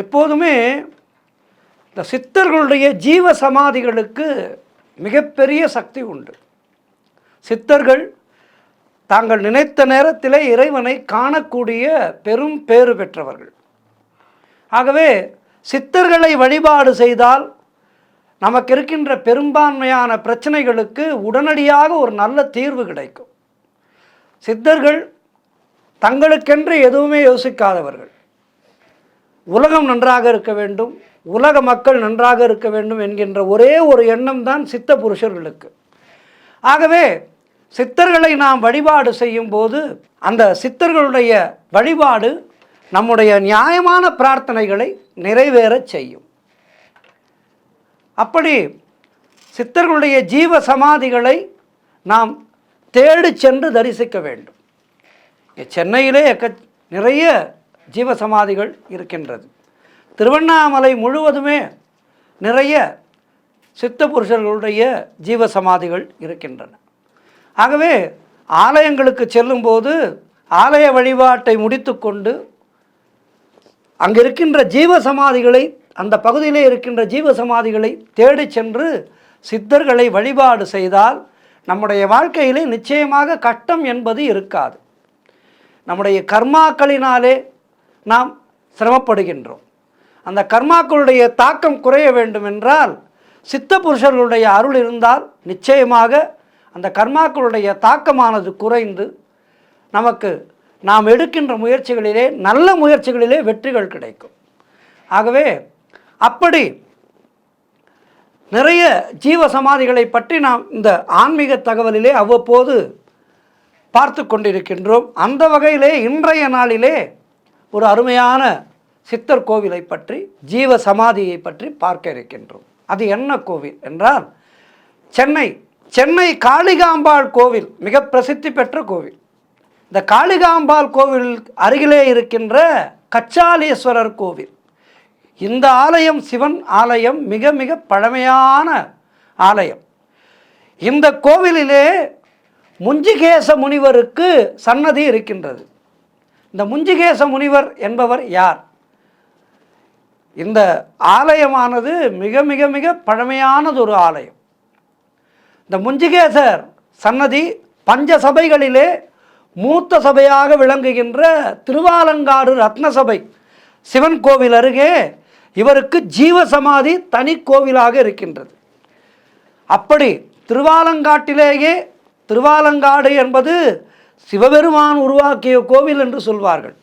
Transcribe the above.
எப்போதுமே இந்த சித்தர்களுடைய ஜீவ சமாதிகளுக்கு மிகப்பெரிய சக்தி உண்டு. சித்தர்கள் தாங்கள் நினைத்த நேரத்திலே இறைவனை காணக்கூடிய பெரும் பேறு பெற்றவர்கள். ஆகவே சித்தர்களை வழிபாடு செய்தால் நமக்கு இருக்கின்ற பெரும்பான்மையான பிரச்சனைகளுக்கு உடனடியாக ஒரு நல்ல தீர்வு கிடைக்கும். சித்தர்கள் தங்களுக்கென்று எதுவுமே யோசிக்காதவர்கள். உலகம் நன்றாக இருக்க வேண்டும், உலக மக்கள் நன்றாக இருக்க வேண்டும் என்கின்ற ஒரே ஒரு எண்ணம் தான் சித்த புருஷர்களுக்கு. ஆகவே சித்தர்களை நாம் வழிபாடு செய்யும் போது அந்த சித்தர்களுடைய வழிபாடு நம்முடைய நியாயமான பிரார்த்தனைகளை நிறைவேறச் செய்யும். அப்படி சித்தர்களுடைய ஜீவ சமாதிகளை நாம் தேடி சென்று தரிசிக்க வேண்டும். சென்னையிலே நிறைய ஜீவ சமாதிகள் இருக்கின்றது. திருவண்ணாமலை முழுவதுமே நிறைய சித்த புருஷர்களுடைய ஜீவ சமாதிகள் இருக்கின்றன. ஆகவே ஆலயங்களுக்கு செல்லும்போது ஆலய வழிபாட்டை முடித்து கொண்டு அங்கே இருக்கின்ற ஜீவ சமாதிகளை, அந்த பகுதியிலே இருக்கின்ற ஜீவ சமாதிகளை தேடி சென்று சித்தர்களை வழிபாடு செய்தால் நம்முடைய வாழ்க்கையிலே நிச்சயமாக கஷ்டம் என்பது இருக்காது. நம்முடைய கர்மாக்களினாலே நாம் சிரமப்படுகின்றோம். அந்த கர்மாக்களுடைய தாக்கம் குறைய வேண்டும் என்றால் சித்த புருஷர்களுடைய அருள் இருந்தால் நிச்சயமாக அந்த கர்மாக்களுடைய தாக்கமானது குறைந்து நமக்கு நாம் எடுக்கின்ற முயற்சிகளிலே, நல்ல முயற்சிகளிலே வெற்றிகள் கிடைக்கும். ஆகவே அப்படி நிறைய ஜீவ சமாதிகளை பற்றி நாம் இந்த ஆன்மீக தகவலிலே அவ்வப்போது பார்த்து கொண்டிருக்கின்றோம். அந்த வகையிலே இன்றைய நாளிலே ஒரு அருமையான சித்தர் கோவிலை பற்றி, ஜீவ சமாதியை பற்றி பார்க்க இருக்கின்றோம். அது என்ன கோவில் என்றால் சென்னை காளிகாம்பாள் கோவில் மிக பிரசித்தி பெற்ற கோவில். இந்த காளிகாம்பாள் கோவில் அருகிலே இருக்கின்ற கச்சாலீஸ்வரர் கோவில். இந்த ஆலயம் சிவன் ஆலயம், மிக மிக பழமையான ஆலயம். இந்த கோவிலிலே முஞ்சிகேச முனிவருக்கு சன்னதி இருக்கின்றது. இந்த முஞ்சிகேச முனிவர் என்பவர் யார்? இந்த ஆலயமானது மிக மிக மிக பழமையானது ஒரு ஆலயம். இந்த முஞ்சிகேசர் சன்னதி பஞ்ச சபைகளிலே மூத்த சபையாக விளங்குகின்ற திருவாலங்காடு ரத்னசபை சிவன் கோவில் அருகே இவருக்கு ஜீவ சமாதி தனி கோவிலாக இருக்கின்றது. அப்படி திருவாலங்காட்டிலேயே, திருவாலங்காடு என்பது சிவபெருமான் உருவாக்கிய கோவில் என்று சொல்வார்கள்.